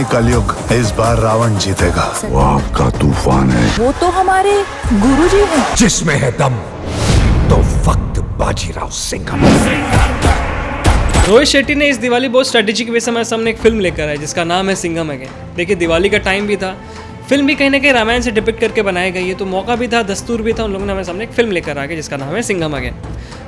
यानी कलयुग, इस बार रावण जीतेगा। वो आपका तूफान है। वो तो हमारे गुरुजी हैं। जिसमें है दम तो वक्त बाजीराव सिंघम। रोहित शेट्टी ने इस दिवाली बहुत स्ट्रेटेजी की वजह से हमारे सामने एक फिल्म लेकर आए जिसका नाम है सिंघम अगेन। देखिए दिवाली का टाइम भी था, फिल्म भी कहीं ना कहीं रामायण से डिपिक्ट करके बनाई गई है, तो मौका भी था, दस्तूर भी था, उन लोगों ने हमारे सामने एक फिल्म लेकर आ गए जिसका नाम है सिंघम अगेन।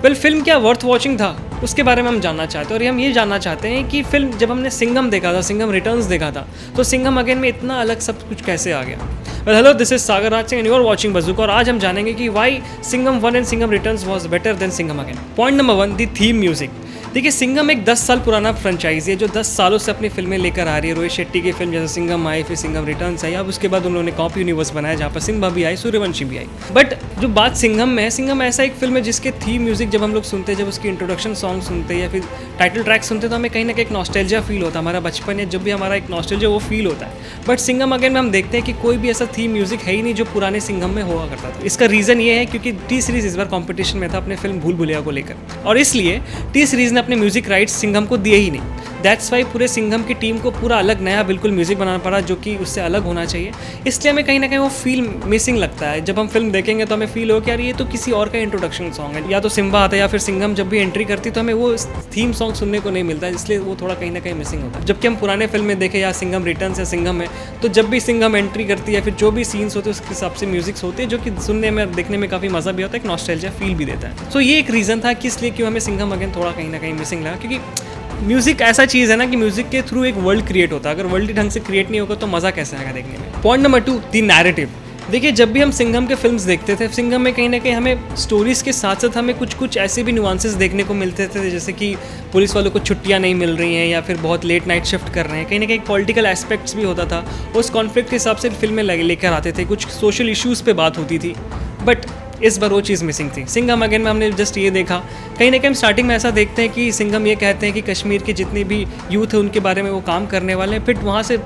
वेल फिल्म क्या वर्थ वॉचिंग था उसके बारे में हम जानना चाहते हैं, और हम ये जानना चाहते हैं कि फिल्म जब हमने सिंघम देखा था, सिंघम रिटर्न्स देखा था, तो सिंघम अगेन में इतना अलग सब कुछ कैसे आ गया। Well hello, this is Sagar Raj Singh and you are watching Bazooka, और आज हम जानेंगे कि why Singham 1 and Singham returns was better than Singham again. Point number 1, the theme music. देखिए सिंघम एक 10 साल पुराना फ्रेंचाइजी है जो 10 सालों से अपनी फिल्में लेकर आ रही है। रोहित शेट्टी की फिल्म जैसे सिंघम आई, फिर सिंघम रिटर्न्स आई, अब उसके बाद उन्होंने कॉपी यूनिवर्स बनाया जहाँ पर सिंबा भी आई, सूर्यवंशी भी आई। बट जो बात सिंघम में है, सिंघम ऐसा एक फिल्म है जिसके थीम म्यूजिक जब हम लोग सुनते हैं, जब उसकी इंट्रोडक्शन सॉन्ग सुनते हैं या फिर टाइटल ट्रैक सुनते हैं, तो हमें कहीं ना कहीं एक नॉस्टैल्जिया फील होता है, हमारा बचपन या जब भी हमारा एक नॉस्टैल्जिया वो फील होता है। बट सिंघम अगेन में हम देखते हैं कि कोई भी ऐसा थीम म्यूजिक है ही नहीं जो पुराने सिंघम में हुआ करता था। इसका रीज़न ये है क्योंकि टी सीरीज इस बार कॉम्पिटिशन में था अपने फिल्म भूल भुलैया को लेकर, और इसलिए टी सीरीज ने अपने म्यूजिक राइट्स सिंघम को दिए ही नहीं। दैट्स वाई पूरे सिंघम की टीम को पूरा अलग नया बिल्कुल म्यूजिक बनाना पड़ा जो कि उससे अलग होना चाहिए। इसलिए हमें कहीं ना कहीं वो फील मिसिंग लगता है। जब हम फिल्म देखेंगे तो हमें फील हो कि यार ये तो किसी और का इंट्रोडक्शन सॉन्ग है, या तो सिम्बा आता है या फिर सिंघम जब भी एंट्री करती तो हमें वो थीम सॉन्ग सुनने को नहीं मिलता है, इसलिए वो थोड़ा कहीं ना कहीं मिसिंग होता है। जबकि हम पुराने फिल्म में देखें या सिंघम रिटर्न्स या सिंघम है, तो जब भी सिंघम एंट्री करती है फिर जो भी सीन्स होते हैं उसके हिसाब से म्यूजिक्स होते हैं जो कि सुनने में देखने में काफ़ी मज़ा भी होता है, एक नॉस्टैल्जिया फील भी देता है। सो ये एक रीज़न था कि इसलिए क्यों हमें सिंघम अगेन थोड़ा कहीं ना कहीं मिसिंग लगा, क्योंकि म्यूजिक ऐसा चीज़ है ना कि म्यूजिक के थ्रू एक वर्ल्ड क्रिएट होता है। अगर वर्ल्ड ढंग से क्रिएट नहीं होगा तो मज़ा कैसे आएगा देखने में। Point number 2, the narrative. देखिए जब भी हम सिंघम के फिल्म्स देखते थे, सिंघम में कहीं ना कहीं हमें स्टोरीज़ के साथ साथ हमें कुछ ऐसे भी नुआंसेस देखने को मिलते थे, जैसे कि पुलिस वालों को छुट्टियां नहीं मिल रही हैं या फिर बहुत लेट नाइट शिफ्ट कर रहे हैं, कहीं ना कहीं पॉलिटिकल एस्पेक्ट्स भी होता था। उस कॉन्फ्लिक्ट के हिसाब से फिल्में लेकर आते थे, कुछ सोशल इशूज़ पे बात होती थी। बट इस बार वो चीज़ मिसिंग थी। सिंघम अगेन में हमने जस्ट ये देखा, कहीं ना कहीं हम स्टार्टिंग में ऐसा देखते हैं कि सिंघम ये कहते हैं कि कश्मीर के जितने भी यूथ है उनके बारे में वो काम करने वाले हैं, फिर वहाँ से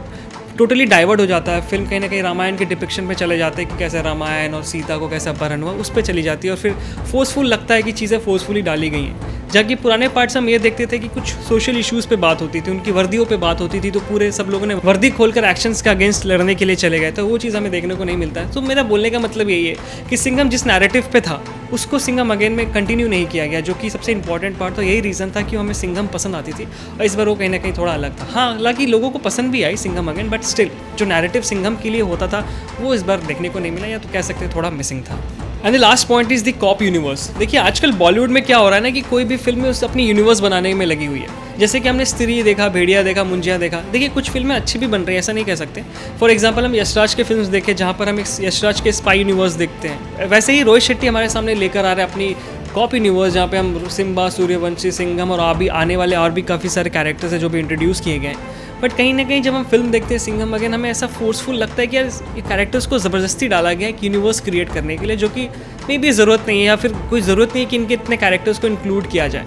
टोटली डाइवर्ट हो जाता है फिल्म, कहीं ना कहीं रामायण के डिपिक्शन में चले जाते हैं कि कैसे रामायण और सीता को कैसे अपहरण हुआ, उस पर चली जाती है, और फिर फोर्सफुल लगता है कि चीज़ें फोर्सफुली डाली गई हैं। जबकि पुराने पार्ट्स हम ये देखते थे कि कुछ सोशल इश्यूज़ पे बात होती थी, उनकी वर्दियों पे बात होती थी, तो पूरे सब लोगों ने वर्दी खोलकर एक्शंस के अगेंस्ट लड़ने के लिए चले गए, तो वो चीज़ हमें देखने को नहीं मिलता है। तो मेरा बोलने का मतलब यही है कि सिंघम जिस नैरेटिव पे था उसको सिंघम अगेन में कंटिन्यू नहीं किया गया, जो कि सबसे इंपॉर्टेंट पार्ट था। यही रीज़न था कि हमें सिंघम पसंद आती थी, और इस बार वो कहीं ना कहीं थोड़ा अलग था। हाँ, हालांकि लोगों को पसंद भी आई सिंघम अगेन, बट स्टिल जो नैरेटिव सिंघम के लिए होता था वो इस बार देखने को नहीं मिला, या तो कह सकते थोड़ा मिसिंग था। And the last point is the cop universe. देखिए आजकल बॉलीवुड में क्या हो रहा है ना कि कोई भी फिल्म उस अपनी यूनिवर्स बनाने में लगी हुई है। जैसे कि हमने स्त्री देखा, भेड़िया देखा, मुंजिया देखा। देखिए कुछ फिल्में अच्छी भी बन रही है, ऐसा नहीं कह सकते। फॉर एग्जांपल हम यशराज के फिल्म्स देखें जहाँ पर हम यशराज के स्पाई यूनिवर्स देखते हैं, वैसे ही रोहित शेट्टी हमारे सामने लेकर आ रहे हैं अपनी कॉप यूनिवर्स, जहाँ पे हम सिम्बा, सूर्यवंशी, सिंघम और अभी आने वाले और भी काफ़ी सारे कैरेक्टर्स हैं जो भी इंट्रोड्यूस किए गए हैं। बट कहीं ना कहीं जब हम फिल्म देखते हैं सिंघम अगेन, हमें ऐसा फोर्सफुल लगता है कि यार ये कैरेक्टर्स को ज़बरदस्ती डाला गया है एक यूनिवर्स क्रिएट करने के लिए, जो कि मे भी ज़रूरत नहीं है, या फिर कोई ज़रूरत नहीं है कि इनके इतने कैरेक्टर्स को इंक्लूड किया जाए।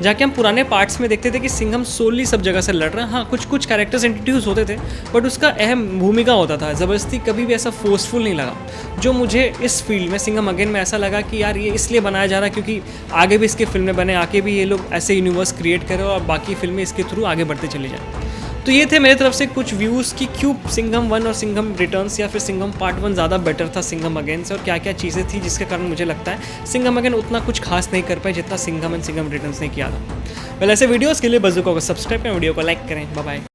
जाके हम पुराने पार्ट्स में देखते थे कि सिंघम सोली सब जगह से लड़ रहा है। हाँ, कुछ कैरेक्टर्स इंट्रोड्यूस होते थे, बट उसका अहम भूमिका होता था। ज़बरदस्ती कभी भी ऐसा फोर्सफुल नहीं लगा, जो मुझे इस फील्ड में सिंघम अगेन में ऐसा लगा कि यार ये इसलिए बनाया जा रहा है क्योंकि आगे भी इसके फिल्में बने, आगे भी ये लोग ऐसे यूनिवर्स क्रिएट करें और बाकी फिल्में इसके थ्रू आगे बढ़ते चले जाएँ। तो ये थे मेरे तरफ से कुछ व्यूज़ कि क्यों सिंघम 1 और सिंघम रिटर्न्स या फिर सिंघम पार्ट 1 ज़्यादा बेटर था सिंघम अगेन से, और क्या क्या चीज़ें थी जिसके कारण मुझे लगता है सिंघम अगेन उतना कुछ खास नहीं कर पाए जितना सिंघम एंड सिंघम रिटर्न्स ने किया था। वेल ऐसे वीडियोज़ के लिए बज़ूका को सब्सक्राइब करें, वीडियो को लाइक करें। Bye bye.